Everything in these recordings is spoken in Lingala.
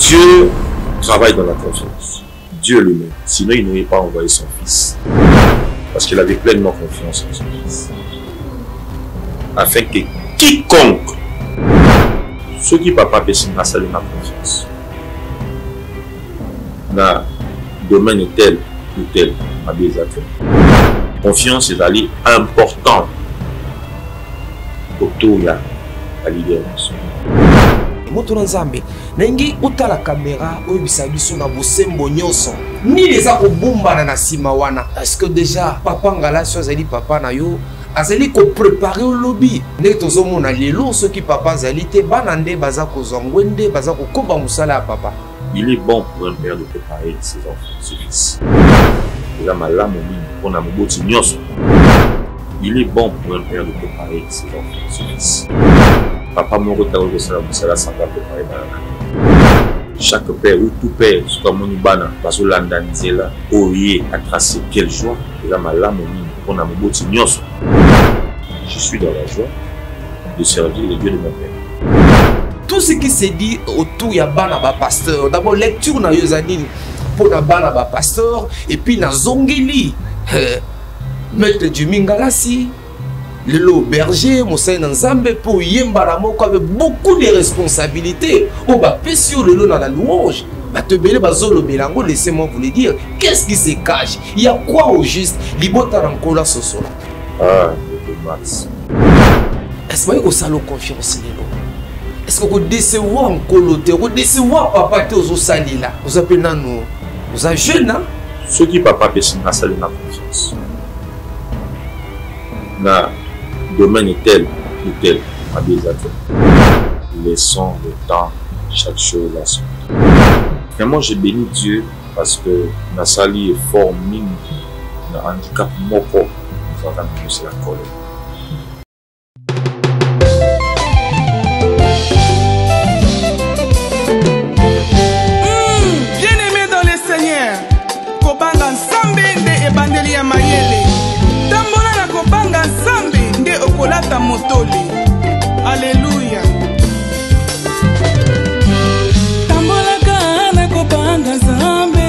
Dieu travaille dans la confiance. Dieu lui-même. Sinon, il n'aurait pas envoyé son fils. Parce qu'il avait pleinement confiance en son fils. Afin que quiconque, ceux qui papa peut s'y passer ma confiance. Dans le domaine tel ou tel, ma désaccord. Confiance est allée importante autour de la libération. Moto nzambe nengi utala kamera oyo bisabiso na bosembo nyoso ni leza ko bombana na sima wana. Est-ce que déjà papa ngala so azali papa na yo azali ko préparer au lobby ne tozomona lelo ceux qui papa azali te banande baza ko zongwende baza ko koba musala ya papa. Il est bon pour un père de préparer ses enfants, ses fils. Il a malamu mingi pona moboti nyoso. Il est bon pour un père de préparer ses enfants, ses fils. Papa m'a retrouvé ça sans préparer. Chaque père ou tout père, ce comme on bana, parce que l'andaniser là, oyer à tracer quelle joie. Et là, ma lame on a mon beau tignos. Je suis dans la joie de servir le Dieu de mon père. Tout ce qui s'est dit autour ya bana ba pasteur. D'abord lecture na yozanine pour na bana ba pasteur et puis na zongeli. Maître du Mingalasi. Le berger, Moussa Nzambe pour Yembara Moko avec beaucoup de responsabilités. On va payer sur le lot dans la louange. Laissez-moi vous le dire. Qu'est-ce qui se cache? Il y a quoi au juste? Libota Rankola Sosola. Ah, Max. Est-ce que vous avez confiance? Est-ce que vous décevez encore l'autre? Vous décevez papa qui vous sali là? Vous appelez nous. Vous êtes jeune, hein? Ceux qui papa peut s'y passer ma confiance. Dans le domaine tel ou tel, à désaccord. Laissons le temps, chaque chose à son temps. Vraiment, j'ai béni Dieu parce que Nassali est fort mine, dans le handicap moko, nous avons poussé la colère. Bien-aimé dans le Seigneur, Kobanga Nsambe nde ebandeli ya mayele. Tambola na Kobanga Nsambe nde okolata motoli. Alléluia. Tambola kana Kobanga Nsambe.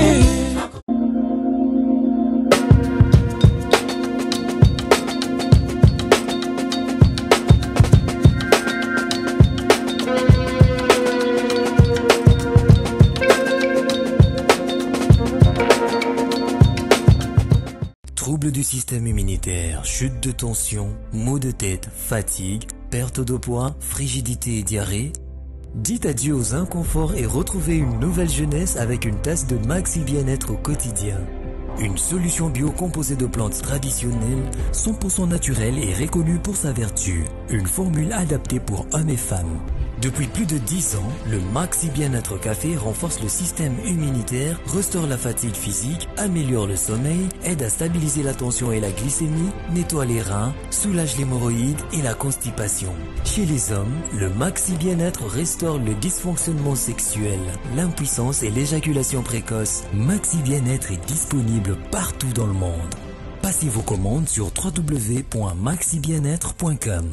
Troubles du système immunitaire, chute de tension, maux de tête, fatigue, perte de poids, frigidité et diarrhée. Dites adieu aux inconforts et retrouvez une nouvelle jeunesse avec une tasse de Maxi Bien-être au quotidien. Une solution bio composée de plantes traditionnelles, 100% naturelle et reconnue pour sa vertu. Une formule adaptée pour hommes et femmes. Depuis plus de 10 ans, le Maxi Bien-être Café renforce le système immunitaire, restaure la fatigue physique, améliore le sommeil, aide à stabiliser la tension et la glycémie, nettoie les reins, soulage l'hémorroïde et la constipation. Chez les hommes, le Maxi Bien-être restaure le dysfonctionnement sexuel, l'impuissance et l'éjaculation précoce. Maxi Bien-être est disponible partout dans le monde. Passez vos commandes sur www.maxibienêtre.com.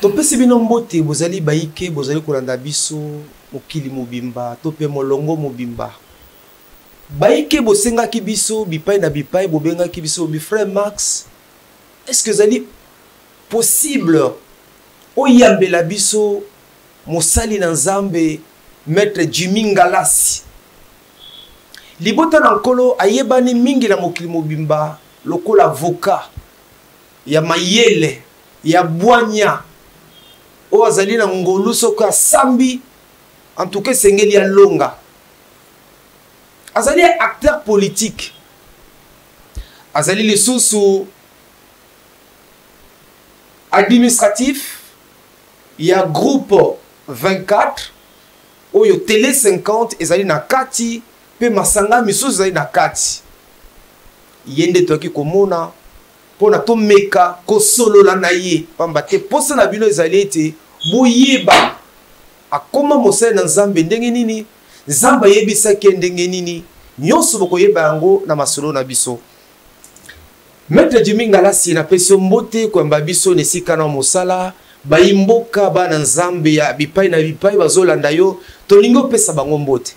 Topesi bino mbote bozali baike bozali kolanda biso mokili mobimba tope molongo mobimba baike bosengaki biso bipai na bipai bobengaki biso bi frère Max. Est-ce que zali possible oyambela biso mosali na Nzambe maître Jimmy Ngalasi libota na nkolo ayebani mingi na mokili mobimba lokola avocat ya mayele ya bwanya o azali na ngolu soko sambi en tout cas sengeli ya longa azali acteur politique azali lisusu administratif ya groupe 24 oyo télé 50 ezali na kati pe masanga misusu ezali na kati yende toki komona pona to meka ko solola na ye pamba te posa na bino ezali ete boyeba akoma mosala na Nzambe ndenge nini Nzambe yebisaki ndenge nini nyonso bokoyeba yango na masolo na biso. Maître Jimmy Ngalasi na pesi mbote kwamba biso nesika na mosala bayimboka bana nzambe ya bipai na bipai bazolanda yo tolingo pesa bango mbote.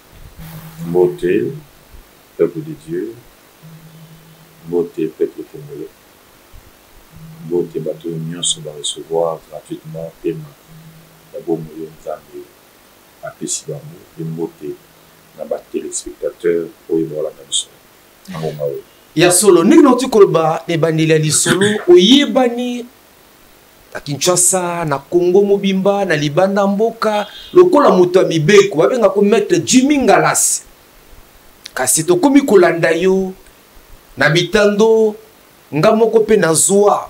Mbote peuple de Dieu, mbote peuple congolais, mbote bato nyonso ba recevoir gratuitement paiement ya bomo yo nzambe apesi bango mbote na ba téléspectateurs oyo bolanda biso na ngomba. Ya solo ndenge nauti koloba ebandeli ya lisolo oyebani na Kinshasa na Congo mobimba na libanda mboka lokola moto ya mibeko babenga ko Maître Jimmy Ngalasi kasi tokomi kolanda yo na bitando nga moko pe na zwa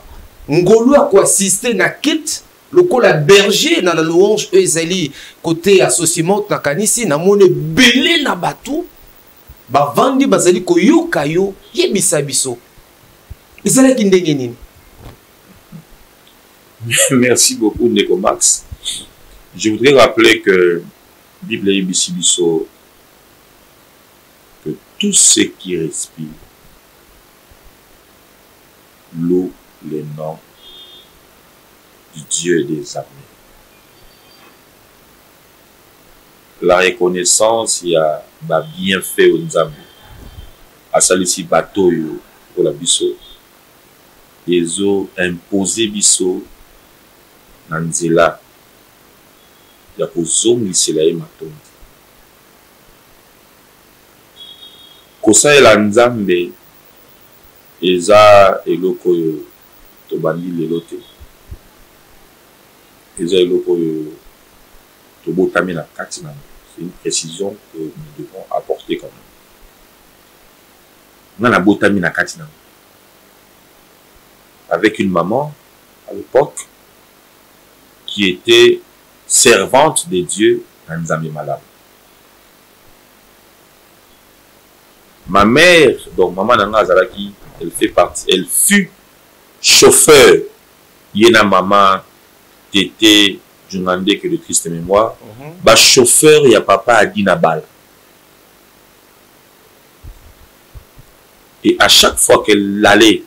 ngolu ya koassiste na kit lokola berger na la louange ezali côté associement na kanisi na mone belé na batou bavandi bazali koyoka yo yebisa biso ezalaki ndenge nini? Merci beaucoup Ndeko Max. Je voudrais rappeler que Bible yebisi biso que tout ce qui respire loue le nom du Dieu des armées. La reconnaissance, il y a ba bienfait au Nzambe. Asalisi bateau yo pour la biso. Ils ont imposé biso na nzela ya kozongisela ye matondi. Kosalela Nzambe eza eloko oyo tobandi lelo te. Eza eloko oyo tobotami na kati na. C'est une précision que nous devons apporter quand même. On a botami na kati na. Avec une maman à l'époque qui était servante de Dieu dans Nzambe Malamu. Ma mère, donc maman Nanga Azaraki, elle fait partie, elle fut chauffeur. Yena maman était Djungande que de triste mémoire. Ba chauffeur ya papa Adina Bal. Et à chaque fois qu'elle allait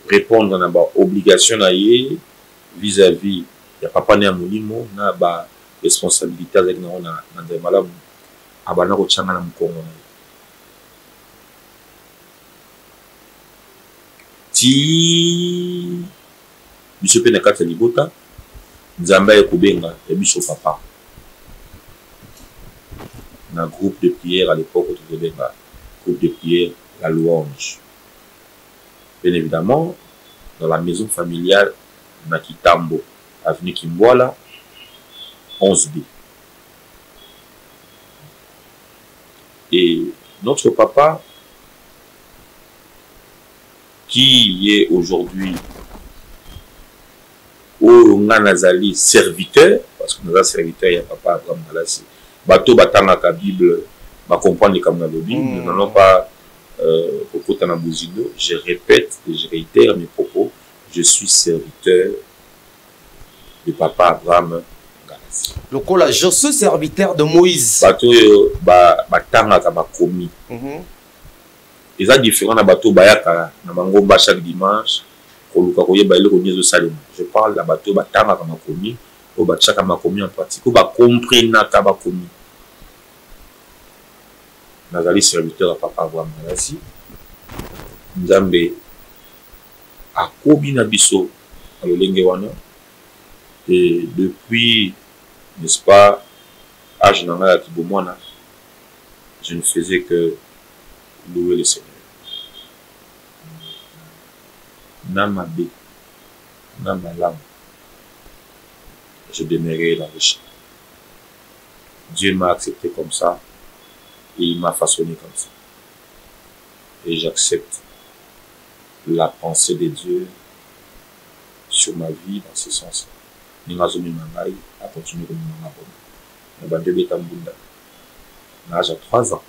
répondre à une obligation vis-à-vis de papa né à Moulimo, na ba responsabilité avec na Nzambe Malamu abana ko changa na Mukongo. Ti biso pe na kati ya libota Nzambe ya kubenga ya biso papa na groupe de prière à l'époque groupe de prière la louange. Bien évidemment, dans la maison familiale, na Kitambo, avenue Kimboala, 11B. Et notre papa, qui est aujourd'hui au Nazali serviteur, parce que nous avons serviteur, il y a papa Abraham Ngalasi. Bateau batanga la Bible, va comprendre comme la Bible, nous n'allons pas je répète et je réitère mes propos, je suis serviteur de papa Abraham Ngalasi. Lokola, je suis serviteur de Moïse. Bateau batanga kama komi. Et ça différent na bateau bayaka na mangomba chaque dimanche. Je parle de bateau batanga kama komi, au batchaka kama komi en pratique, au ba comprendre kama komi. Nazali serviteur à papa Abraham Ngalasi. Nzambe akobi na biso alolenge wana. Et depuis, n'est-ce pas, âge nanga ya kibomwana, je ne faisais que louer le Seigneur. Namabe, namalam, je demeurais dans le champ. Dieu m'a accepté comme ça. Et il m'a façonné comme ça. Et j'accepte la pensée de Dieu sur ma vie dans ce sens. Ningazomi mangai a continué comme mon abonné. L'âge à 3 ans.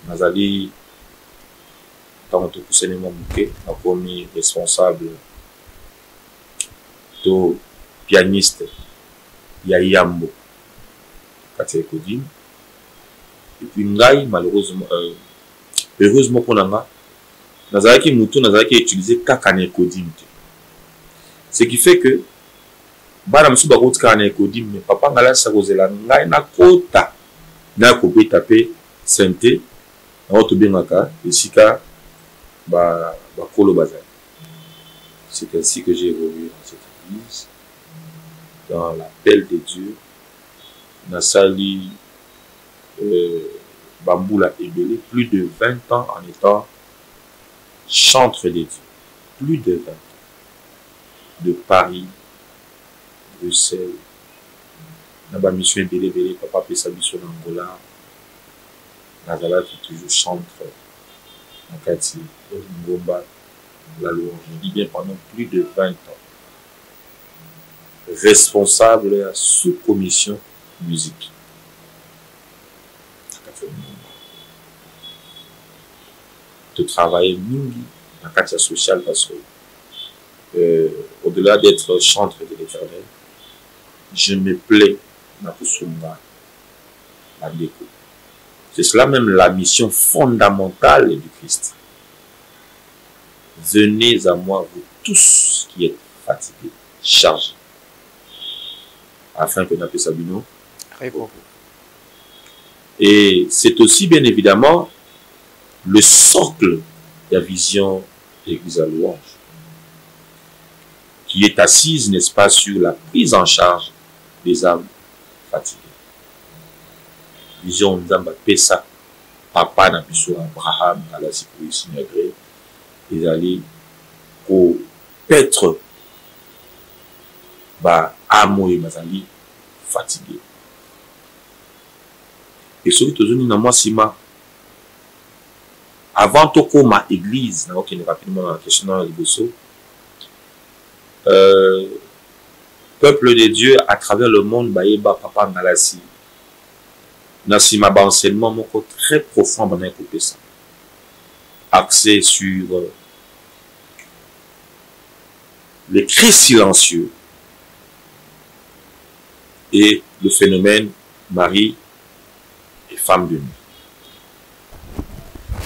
Nazali, tant que poussé les mamouké, a commis responsable, to pianiste, Yayambo. kati ya Ecodim. Et puis ngai malheureusement heureusement pour nga nazalaki mutu nazalaki utiliser kaka na Ecodim. Ce qui fait que bana musu bakoti kaka na Ecodim, mais papa ngala sa kozela ngai na kota na kobeta pe sente na to bengaka esika ba kolo bazali. C'est ainsi que j'ai évolué dans cette église, dans l'appel de Dieu. Nasali Bamboula Ebele, plus de 20 ans en étant chantre de Dieu. Plus de 20 ans. De Paris, Bruxelles, Naba mission Ebele, papa Pesabiso d'Angola, Nazala qui toujours chantre, Nakati, Ngomba, la louange. Je dis bien pendant plus de 20 ans. Responsable de la sous-commission musique. De travailler mingi dans le cadre social parce que au-delà d'être chantre de l'Éternel, je me plais dans la déco. C'est cela même la mission fondamentale du Christ. Venez à moi, vous tous qui êtes fatigués, chargés, afin que nous puissions nous répondre. Et c'est aussi bien évidemment le socle de la vision de l'Église à louange, qui est assise, n'est-ce pas, sur la prise en charge des âmes fatiguées. Vision Nzamba Pesa, papa n'a pu sur Abraham, à la sécurité agré, ils allaient au peut-être amo et mazali fatigué. Et celui qui est moi sima avant toko ma église, na ok rapidement dans la question dans le peuple de Dieu à travers le monde baïba papa ngalasi nasima ba enseignement moko très profond dans écouter ça axé sur les cris silencieux et le phénomène Marie et femme de nuit.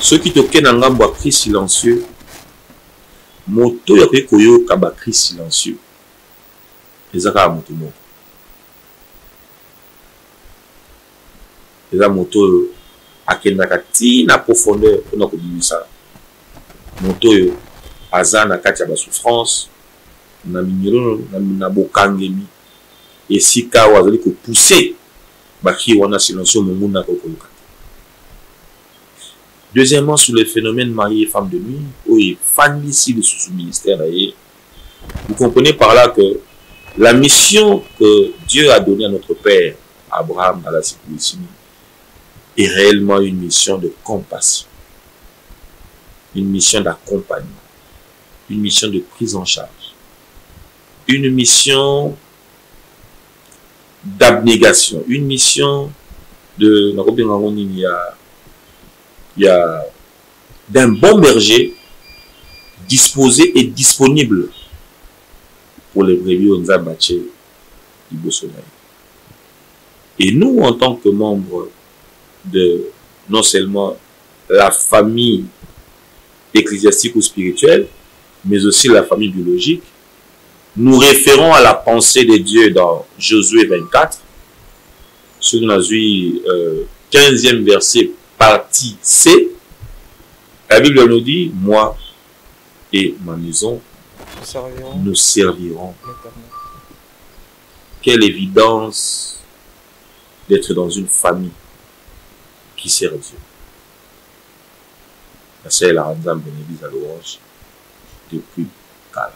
Ceux qui toquent dans l'ambo cri silencieux, moto ya koyo kaba cri silencieux. Ezaka moto mo. Eza moto akendaka ti na profondeur pour ko bimisa. Moto yo azana kati ya ba souffrance na miniro na bokangemi. Et si ka wazali ko pousser baki wana silencieux munguna ko koluka. Deuxièmement, sur le phénomène mari et femme de nuit, où il faut ici le sous-ministère. Vous comprenez par là que la mission que Dieu a donnée à notre père, Abraham, à la sécurité, est réellement une mission de compassion, une mission d'accompagnement, une mission de prise en charge, une mission d'abnégation, une mission de... Il y a d'un bon berger disposé et disponible pour les brebis au Nzambaché du Bossonaï. Et nous, en tant que membres de non seulement la famille ecclésiastique ou spirituelle, mais aussi la famille biologique, nous référons à la pensée de Dieu dans Josué 24, sur la 15e verset, partie C. La Bible nous dit, moi et ma maison, nous servirons. Quelle évidence d'être dans une famille qui sert Dieu. C'est la Ranzam Bénédise à l'orange depuis Kala.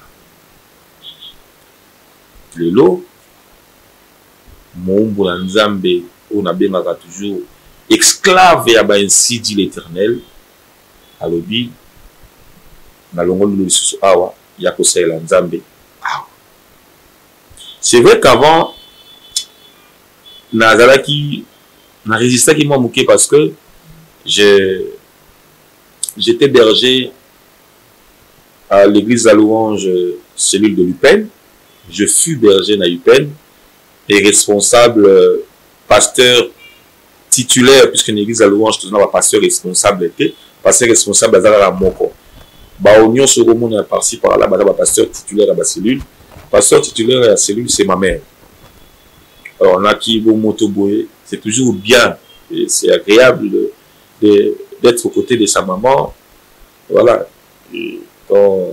Lelo, mon Nzambe, on a bien toujours esclave et ainsi dit l'Éternel. Alobi, na longolo lususu awa, yakose la Nzambe. C'est vrai qu'avant, na résisté qui m'a mouqué parce que j'étais berger à l'église à louange cellule de l'UPEN. Je fus berger à l'UPEN et responsable pasteur titulaire, puisque l'église à louange, tout le pasteur responsable était, pasteur responsable à la moko. Bah, on y a ce roman par-ci par-là, bah, pasteur titulaire à la cellule. Pasteur titulaire à la cellule, c'est ma mère. Alors, on a qui vont motoboyer, c'est toujours bien, c'est agréable d'être aux côtés de sa maman. Voilà. Et quand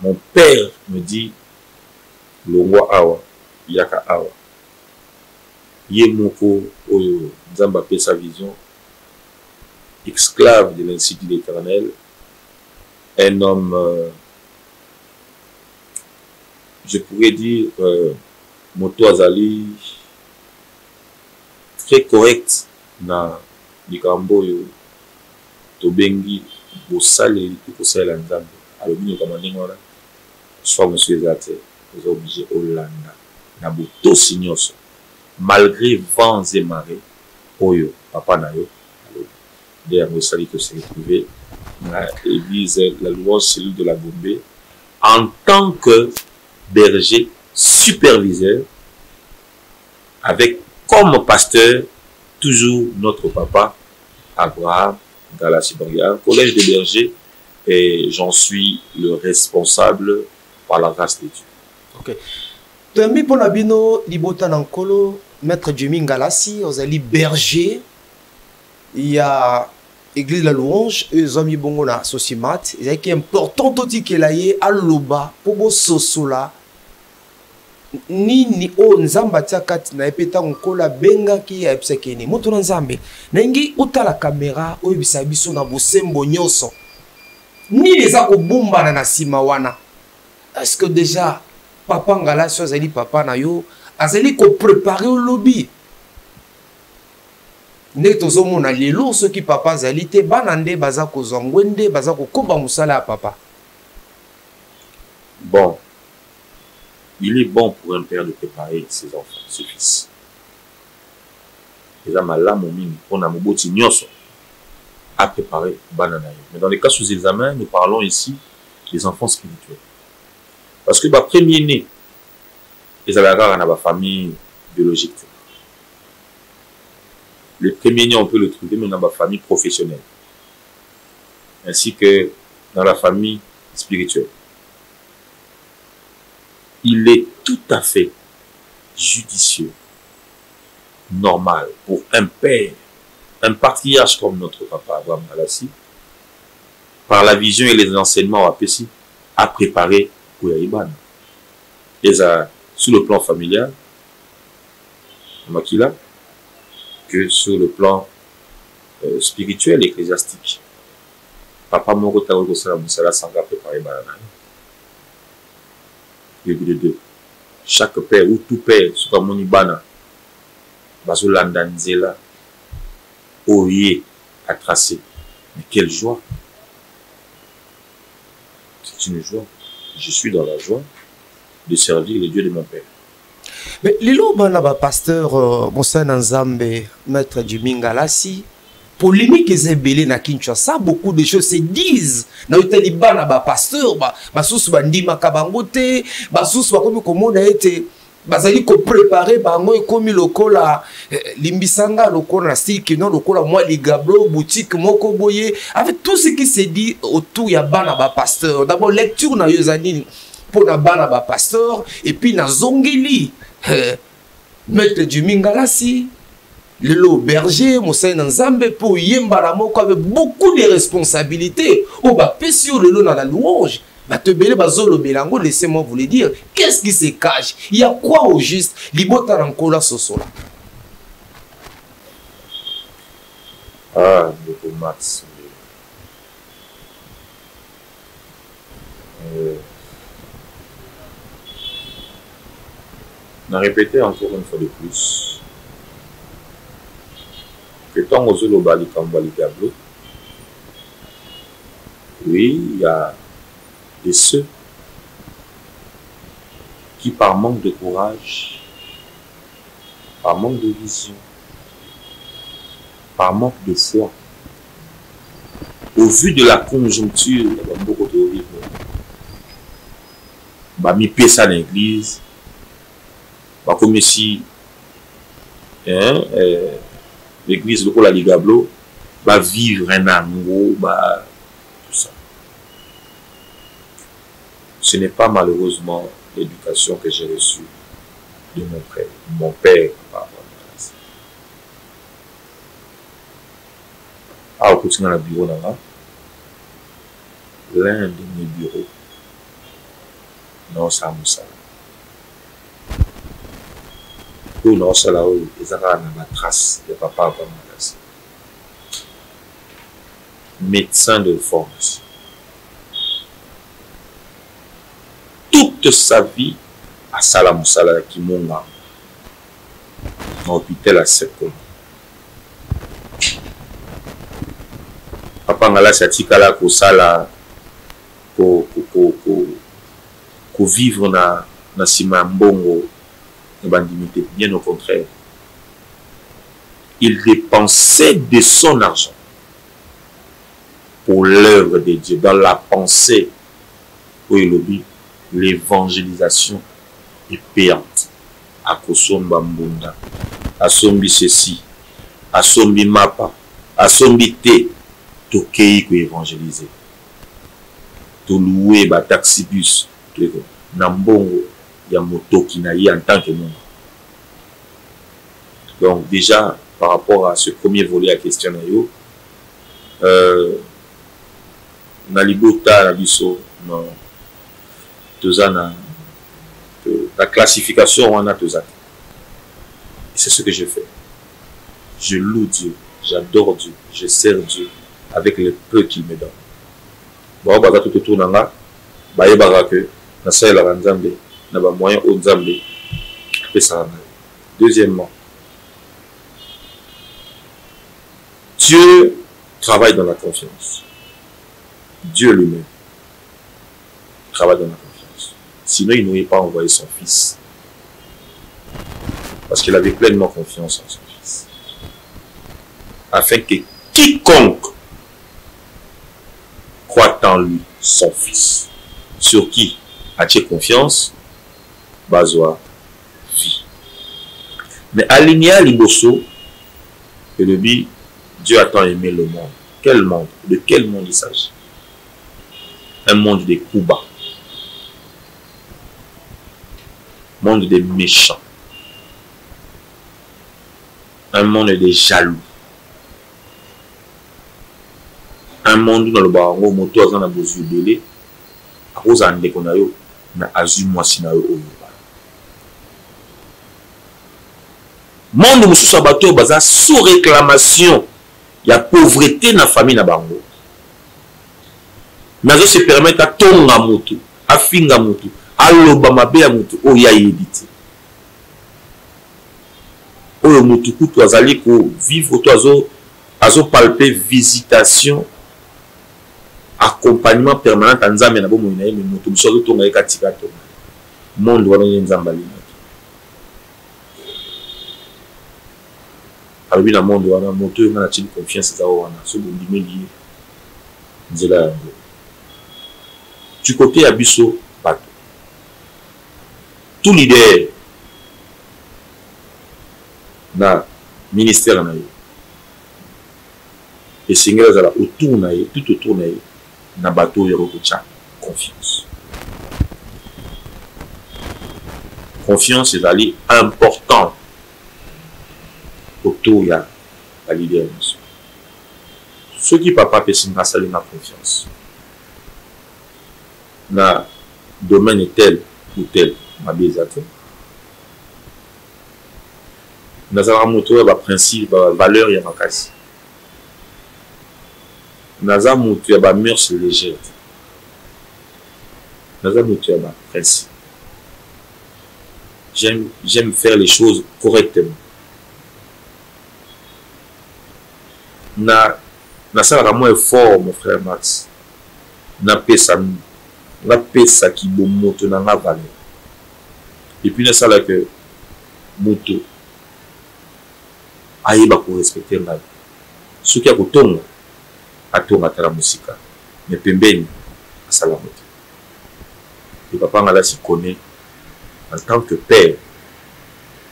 mon père me dit, le roi Awa, Yaka Awa, Yemoko, Oyo, Nzambapé sa vision, esclave de l'Institut de l'Éternel, un homme, je pourrais dire, Moto Azali, très correct na likambo yo tobengi bosale tukosala nzambe alobini kama ndingona soit monsieur Zate vous êtes obligé Hollanda na botosi nyonso malgré vents et marées oyo papa na yo derrière bosali to se retrouver na église la louange cellule de la Gombe en tant que berger superviseur avec comme pasteur, toujours notre papa, Abraham Galassi Bangia, collège de bergers, et j'en suis le responsable par la grâce de Dieu. Ok. Temi pour Nabino, Libota Nankolo, maître Jimmy Galassi, aux alliés berger, il y a Église de la Louange, eux ont mis bongo na Sosimat, il y a qui est important aussi qu'il y ait à l'Oba, pour vos sosola. Ni o nzamba tia kati na epeta nkola benga ki ya epsekeni moto na nzambe nengi utala kamera oyo bisa biso na bosembo nyonso ni leza ko bomba na sima wana est-ce que déjà papa ngala so azali papa na yo azali ko préparer au lobby ne tozo mona lelo so ki papa azali te bana nde baza ko zongwende baza ko koba musala ya papa bon. Il est bon pour un père de préparer ses enfants, ses fils. Les hommes on a moboti nyoso à préparer banana. Mais dans les cas sous examen, nous parlons ici des enfants spirituels. Parce que premier né, les alarats dans la famille biologique. Le premier né, on peut le trouver même dans la famille professionnelle, ainsi que dans la famille spirituelle. Il est tout à fait judicieux, normal pour un père, un patriarche comme notre papa Abraham Galassi, par la vision et les enseignements APC, à préparer pour Yaïban. Et sur le plan familial, que sur le plan spirituel et ecclésiastique. Papa Moro Taogo Salamoussala Sanga préparer Banana. De deux. Chaque père ou tout père, c'est comme Monibana, Bazolanda Nzela, Oye à tracer. Mais quelle joie! C'est une joie. Je suis dans la joie de servir le Dieu de mon père. Mais Lilo Banaba, pasteur Moussa Nzambe, maître Jimmy Galassi, polémique est belé na Kinshasa, beaucoup de choses se disent. Na utali bana ba pasteur ba sous bandi makabangote, ba sous ba comme comment a été bazali ko préparer ba ngo komi lokola limbisanga lokola style que non lokola moi ligablo boutique moko boye avec tout ce qui se dit autour ya bana ba pasteur. D'abord lecture na yozani pour na bana ba pasteur et puis na zongeli maître Jimmy Galassi le berger, Moussa Nzambe, pour Yembara Moko avec beaucoup de responsabilités. Ou bah, Pessio le dans la louange. Bah, te belé, bah, Zolo Belango, laissez-moi vous le dire. Qu'est-ce qui se cache? Il y a quoi au juste? Libota Rankola Sosola. Ah, le Max. On a répété encore une fois de plus. Que tant aux Olobali Kambali Diablo, oui, il y a de ceux qui, par manque de courage, par manque de vision, par manque de foi, au vu de la conjoncture, bah, mi pesa dans l'église, bah, comme si l'église de la Ligablo va vivre un amour, tout ça. Ce n'est pas malheureusement l'éducation que j'ai reçue de mon père par rapport à ça. Ah, au quotidien, dans le bureau, l'un de mes bureaux, non, ça moussa. Pour non, ça là où ils ont la trace de papa avant magasin. Médecin de formation. Toute sa vie à Salamoussala qui monga dans l'hôpital à Sekon. Papa ngala satikala ko sala ko vivre na sima mbongo bandimité. Bien au contraire, il dépensait de son argent pour l'œuvre de Dieu, dans la pensée où il dit l'évangélisation est payante. À Kosomba Mbunda, à Sombi ceci, à Sombi Mapa, à Sombi T, Tokei pour évangéliser. To louer ba taxi bus, Nambongo, ya moto qui n'a en tant que monde. Donc déjà, par rapport à ce premier volet à question, Nalibota, Nabiso, non. La classification, on a tous. C'est ce que je fais. Je loue Dieu, j'adore Dieu, je sers Dieu avec le peu qu'il me donne. Bon, bah, tout autour d'un gars, bah, il y a que, na ça, la Nzambe, na ba moyen au Nzambe, deuxièmement, Dieu travaille dans la confiance. Dieu lui-même travaille dans la confiance. Sinon, il n'aurait pas envoyé son fils. Parce qu'il avait pleinement confiance en son fils. Afin que quiconque croit en lui, son fils, sur qui a-t-il confiance, bazoa vie. Mais aligné à Liboso, et le dit, Dieu a tant aimé le monde. Quel monde? De quel monde il s'agit? Un monde des coups bas. Monde des méchants. Un monde des jaloux. Un monde dans le barango, moto a besoin de délai. À cause de l'économie, mais à moi si na yo. Monde où sous bateau baza sous réclamation, il y a pauvreté dans la famille na bango. Mais ça se permet à tonga mutu, à finga mutu, à l'obama bea mutu, oh ya yedite. Oh le mutu kutu azali ko vivre to azo palper visitation, accompagnement permanent en Nzambe na bo mo inaye mutu biso tonga ekatika to. Monde wana Nzamba lina. Alors oui, dans le monde, on a monté une confiance à wana, ce bon dimeli, nzela. Du côté Abisso, bateau. Tout leader na ministère na yo. Et singles à la autour na yo, tout autour na yo, na bateau yoro confiance. Confiance est allé important. Autour, il y a la leader. Ceux qui papa peut s'en passer la confiance. Le domaine est tel ou tel, ma bézate. Nous avons montré le principe, la valeur, il y a ma casse. Nous avons montré la mœurs légère. Nous avons montré le principe. J'aime faire les choses correctement. Na ça vraiment effort mon frère Max. Na pesa qui bon moto na nga valeur. Et puis na ça là que moto aïba ko respecter na. Ce qui a kotonga atonga tala musika. Mais pembeni asala moto. Et papa ngala si connaît en tant que père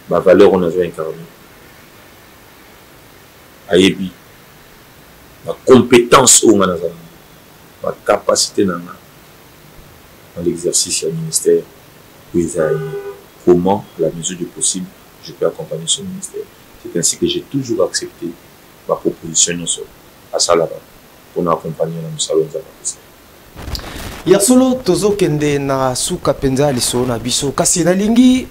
ma valeur on a incarné. ayebi ma compétence au nga nazana ma capacité nana dans l'exercice du ministère comment à la mesure du possible je peux accompagner ce ministère. C'est ainsi que j'ai toujours accepté ma proposition à ça là-bas pour nous accompagner dans le salon de ya solo tozo kende na suka penza liso na biso kasi na lingi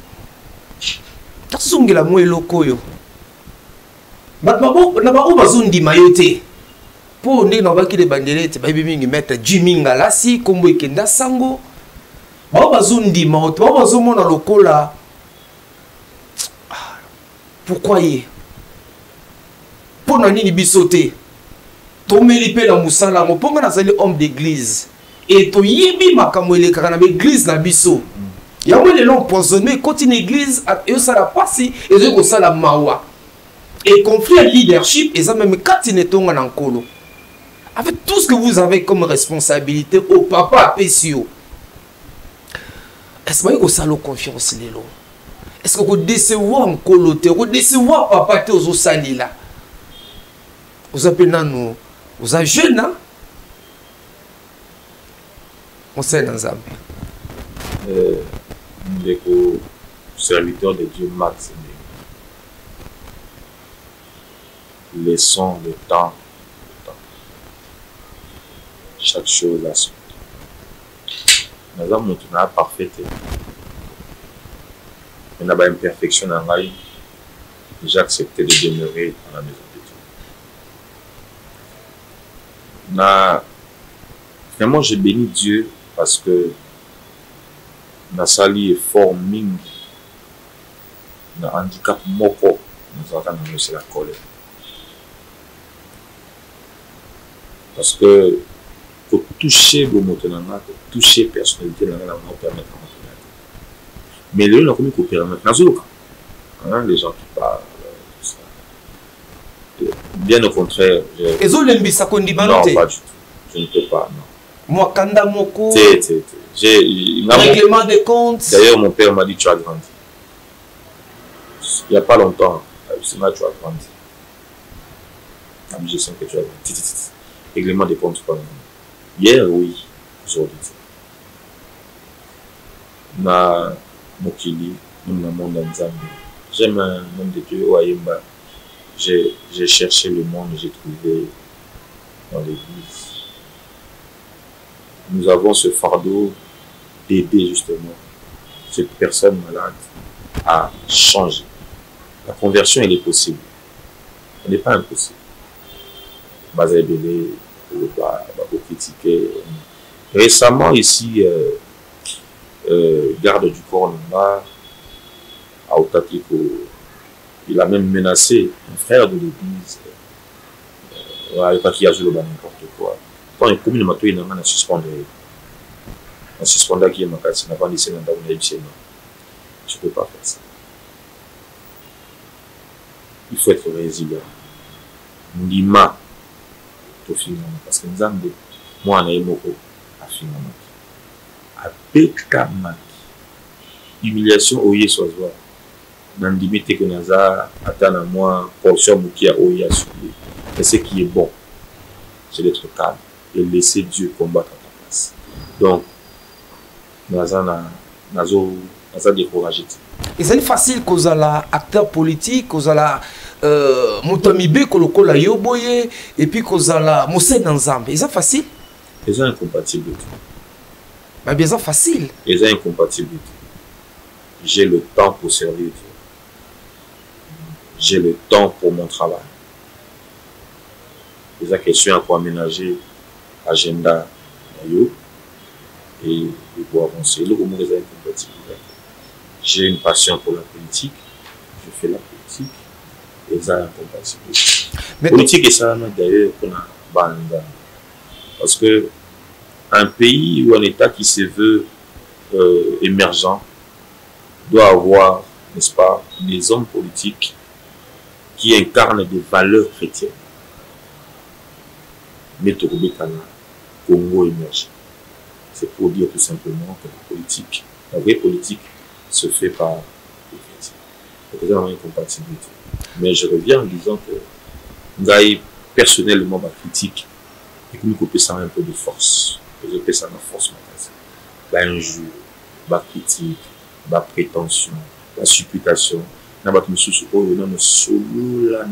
tasungela mo eloko yo bat mabo na ba obazundi mayote po ndé na baki de bandelete ba mingi mettre Jimmy Ngalasi kombo ekenda sango ba obazundi maoto ba bazomona lokola pourquoi y pour na nini bisote tomeli pe na musala mo ponga na zali homme d'église et to yibi makambo elekaka na église na biso ya mo lelo empoisonné continue église et ça la passi et zo ko sala mawa et conflit de leadership et ça même katine tonga na nkolo avec tout ce que vous avez comme responsabilité au papa Pesio est-ce que vous avez confiance lelo est-ce que vous décevoir nkolo te vous décevoir papa te ozo salila vous appelez nous vous êtes jeune hein on sait dans Zambie le serviteur de Dieu Max laissons le temps. Chaque chose a son temps. Nous avons une parfaite. Mais nous avons une imperfection dans la vie. J'ai accepté de demeurer dans la maison de Dieu. Vraiment, j'ai béni Dieu parce que Nassali est fort ming. Le handicap moko nous avons c'est la colère. Parce que pour toucher le motonanga, pour toucher la personnalité, on va permettre à mais là, on a commis qu'on permet. Les gens qui parlent, tout ça. Bien au contraire. Non, pas du tout. Je ne peux pas, non. Moi, Kanda Moko. Règlement des comptes. D'ailleurs, mon père m'a dit tu as grandi. Il n'y a pas longtemps, c'est là tu as grandi. Je sens que tu as grandi. Règlement des comptes, pas. Hier, oui. Aujourd'hui. Na Mokili, nous avons dans Zambie. J'aime un nom de Dieu, Wayemba. J'ai cherché le monde, j'ai trouvé dans l'église. Nous avons ce fardeau d'aider justement cette personne malade à changer. La conversion, elle est possible. Elle n'est pas impossible. Bazabélé, critiquer. Récemment, ici, garde du corps Nomba, à Otatiko, il a même menacé un frère de l'église. Il n'y a pas qui a joué n'importe quoi. Quand il commune matou il a suspendu. On suspendait qui est ma casse, n'a pas laissé dans la je ne peux pas faire ça. Il faut être résilient. Ndima to finalement parce que nous avons moi on a moko à finalement. À Bekamaki. Humiliation oye soazwa. Dans limite que naza attend à moi portion mukia oye à subir. Mais ce qui est bon, c'est d'être calme et laisser Dieu combattre à ta place. Donc, nazo découragé. Et c'est facile que vous avez acteur politique, que vous avez Moutamibe Koloko la Yoboye, et puis que vous avez Moussé Nanzambe. C'est facile? C'est incompatible. Mais bien c'est facile. C'est incompatible. J'ai le temps pour servir Dieu. J'ai le temps pour mon travail. C'est la question à quoi aménager l'agenda et pour avancer. J'ai une passion pour la politique. Je fais la politique. Et ça est incompatible. La politique est ça d'ailleurs pour la bande. Parce que un pays ou un État qui se veut émergent doit avoir, n'est-ce pas, des hommes politiques qui incarnent des valeurs chrétiennes. Mais Congo émerge. C'est pour dire tout simplement que la vraie politique se fait par les chrétiens. C'est une incompatibilité. Mais je reviens en disant que Ngaï, personnellement, ma critique, et que nous copions ça un peu de force. Je fais ça de force, l'injure, la critique, la prétention, la supputation. N'a pas de soucis, oh, non, nous sommes là,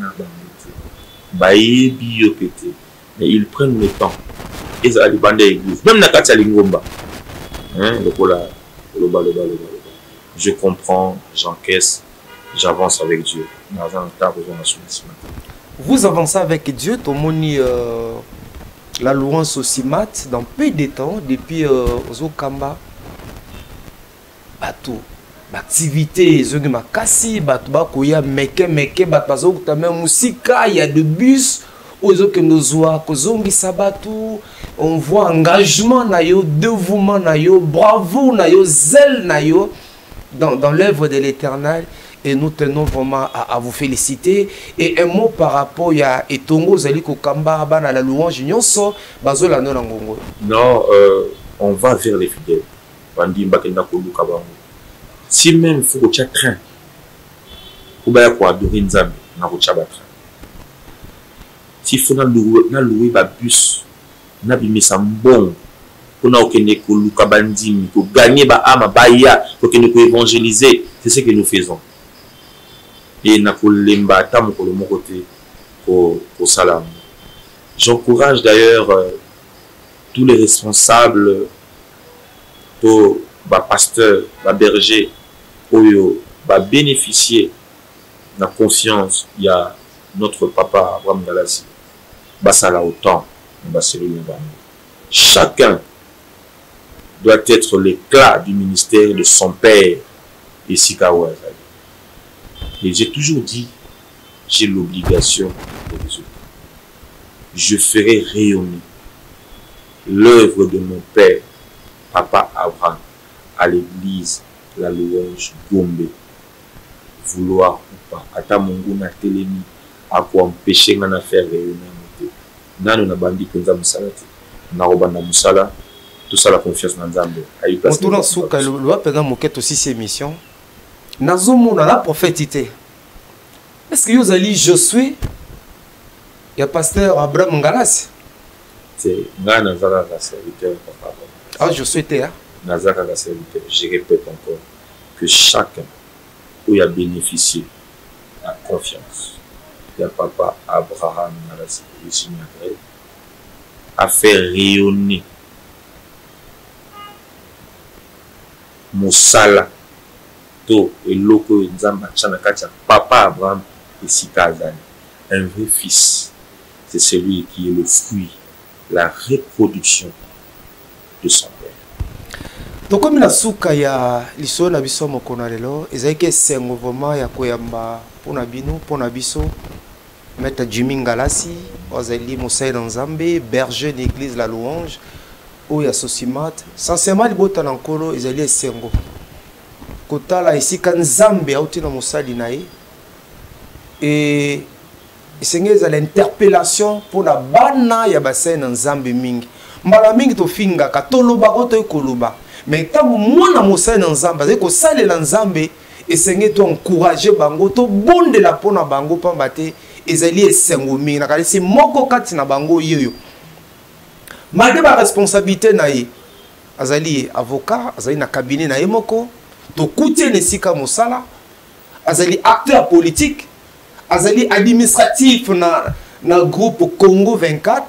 mais ils prennent le temps. Ils allaient bander l'église. Même dans la Lingomba. Je comprends, j'encaisse, j'avance avec Dieu. Vous avancez avec Dieu, Tomoni, la louange aussi mat dans peu de temps, depuis Ozokamba. Bateau, l'activité, Zogi Makasi, Batou Bakoya, Meke, Batou Tamem Musika, il y a de bus, Ozoke Nozoa, Kozongi Sabatou, on voit engagement, nayo, dévouement, nayo, bravo, nayo, zèle, nayo, dans l'œuvre de l'Éternel. Et nous tenons vraiment à vous féliciter. Et un mot par rapport à Etongo Zaliko Kamba, à la louange, non, on va vers les fidèles. Si même il faut que tu aies train, pour adorer Nzambe, si il faut louer un bus, na bimisa bon, pour gagner pour évangéliser, c'est ce que nous faisons. Et j'encourage d'ailleurs tous les responsables, tous les pasteurs, les bergers, à bénéficier de la confiance. Il y a notre papa Abraham Galassi, Bassala autant, chacun doit être l'éclat du ministère de son père et Sikawa. Et j'ai toujours dit, j'ai l'obligation de résoudre. Je ferai rayonner l'œuvre de mon père, Papa Abraham, à l'église, la louange Gombe. Vouloir ou pas, ata mungu na telemi, à quoi empêcher na faire rayonner. Nano na bandi kunza musalati, na robanda musala, tout ça la confiance dans Nzambe. On tourne sous le loi pendant moquette aussi ces missions. Nazomo na la prophétité. Est-ce que vous allez je suis? Il y a pasteur Abraham Ngalas. C'est Nazara la serviteur. Ah, je souhaitais. Hein? Nazara la serviteur. Je répète encore que chacun où il a bénéficié de la confiance. Il y a papa Abraham Ngalas a fait rayonner Moussala. To et loko Nzamba Chanakacha, papa Abraham et Sikazani, un vrai fils, c'est celui qui est le fruit, la reproduction de son père. Donc comme la souka ya liso na biso mokona lelo, ezaki sengo vraiment ya koyamba pona bino pona biso, Maître Jimmy Ngalassi, ozali Moussa Nzambe, berger d'église la louange, oya Sosimat, sincèrement libota na nkolo ezali sengo. Kotala esika Nzambe auti na mosali na ye et esengeza l'interpellation pour la bana ya bassin na Nzambe mingi mbala mingi to finga ka toloba koto ekoloba mais tango mona mosali na Nzambe azali kosalela Nzambe esenge to encourager bango to bondela pona bango pamba te ezali esengo mingi na kalisi moko kati na bango yoyo malgré ba responsabilité na ye azali avocat azali na cabinet na ye moko to koutie nesika mosala azali acteur politique azali administratif na groupe Congo 24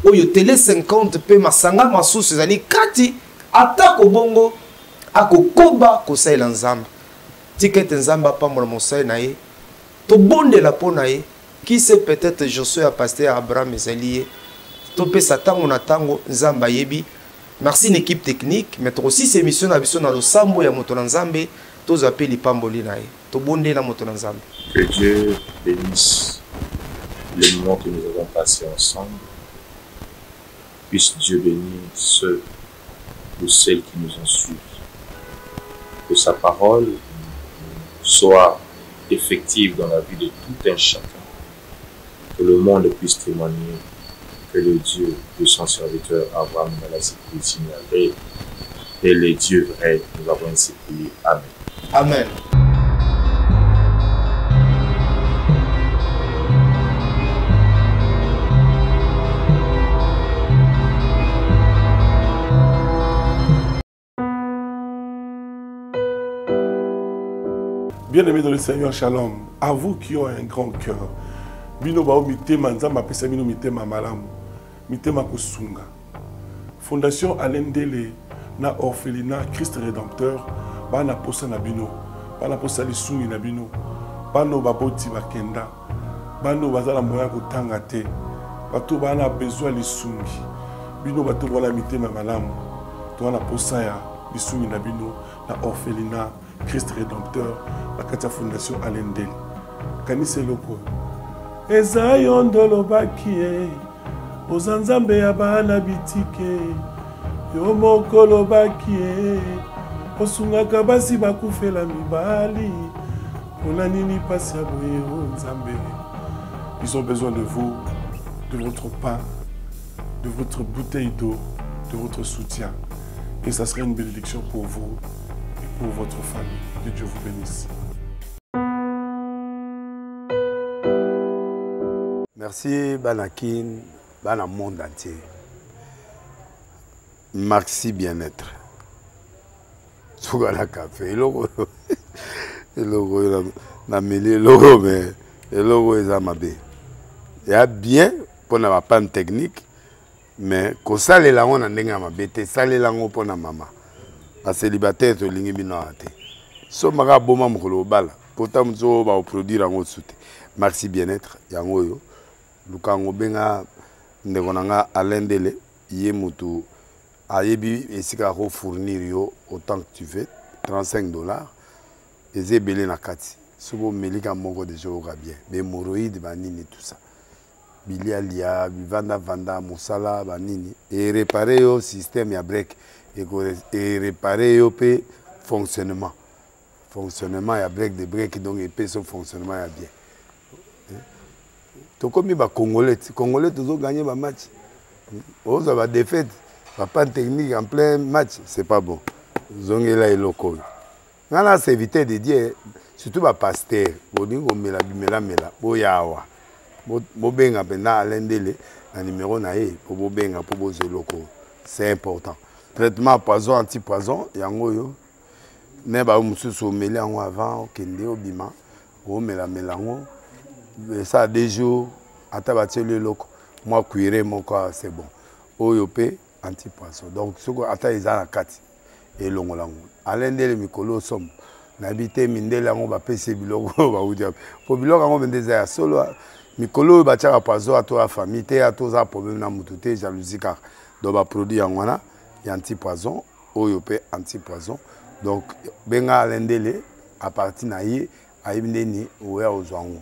oyo télé 50 pe masanga masusu azali kati atako bongo akokoba kosaila Nzambe tikete Nzambe apambola mosala na ye to bondela pona ye qui sait peut-être Josué a pasteur Abraham ezali to pe satango na tango Nzambe yebi. Merci une équipe technique, mais aussi ces missions na biso na losambo ya moto na Nzambe, tous appelés pamboli na ye. To bonde na moto na Nzambe. Que Dieu bénisse le moment que nous avons passé ensemble. Puisse Dieu bénir ceux ou celles qui nous ont suivis. Que sa parole soit effective dans la vie de tout un chacun. Que le monde puisse témoigner que le Dieu de son serviteur Abraham Ngalassi signalé et le Dieu vrai, nous avons ainsi prié. Amen. Amen. Bien-aimés dans le Seigneur, shalom. À vous qui ont un grand cœur. Bino bao mitema nzamba pesa bino mitema malamu. Mitema kosunga. Fondation Alendele na orphelinat Christ Rédempteur bana posa na bino. Bana posa lisungi na bino. Bano baboti bakenda. Bano bazala moya kotanga te. Bato bana besoin lisungi. Bino bato wala mitema malamu. To na posa ya lisungi na bino na orphelinat Christ Rédempteur la Katia Fondation Alendele. Kanise loko. Eza yondolo bakie. Ozanzambe ya bana bitike. Yo mokolo bakie. Osungaka basi bakufela mibali. Pona nini pasi ya boye onzambe. Ils ont besoin de vous, de votre pain, de votre bouteille d'eau, de votre soutien. Et ça serait une bénédiction pour vous et pour votre famille. Que Dieu vous bénisse. Merci Banakin, Bana monde entier. Merci bien-être. Sougala café, logo, na mêlé logo, mais le logo est amabé. Il y a bien pour la panne technique, mais quand ça les langues on a n'enga mabé, ça les langues pour la maman. La célibataire to lingi binoate. So maga boma mukolo bala. Pourtant mzo ba produire en soute. Merci bien-être yango yo. Lukango benga ndekonanga Alendele yé mutu ayebi esika ko fournir yo autant que tu veux $35 et belé na kati. Sobo melika moko de joga bien. Mais hémorroïdes banini tout ça. Bilialia, vanda musala banini et réparer yo système ya break et réparer yo pe fonctionnement ya break de break donc et pe son fonctionnement ya bien. To comme ba congolais toujours gagner ba match. Aux ba défaite, pas technique en plein match, c'est pas bon. Zongela et loko. Ngala c'est éviter de dire surtout ba pasteur, boningo mela boyawa. Bobenga pena Alendele na numéro na ye pour bobenga pour bozo loko. C'est important. Traitement poison anti-poison yango yo. Ne ba mususu meli yango avant kende obima. O melango. Ça a des jours ata bateli loko. Moi cuire mon corps c'est bon. Oyope anti-poison. Donc ce ko ata ezala kati et longolango. Alendele mikolo somme. N'habité mindele yango ba pese biloko ba udia. Po biloko yango bendeza ya solo mikolo ba tchaka poison à toi famille te à toi problème na mututé jalousie car do ba produit yango na anti-poison oyope anti-poison. Donc benga Alendele à partir na ye ayibindeni oya ozwango.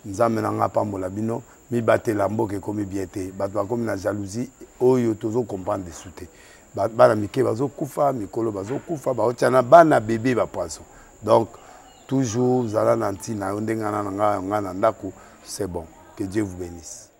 Nzambe na nga pambola bino mi batela mboke komi biete bato bakomi na jalousie oyo tozo comprendre desute bana mike bazo kufa mikolo bazo kufa baotiana bana bébé ba poisson. Donc toujours zala nanti na ndenga na nga na ndako c'est bon. Que Dieu vous bénisse.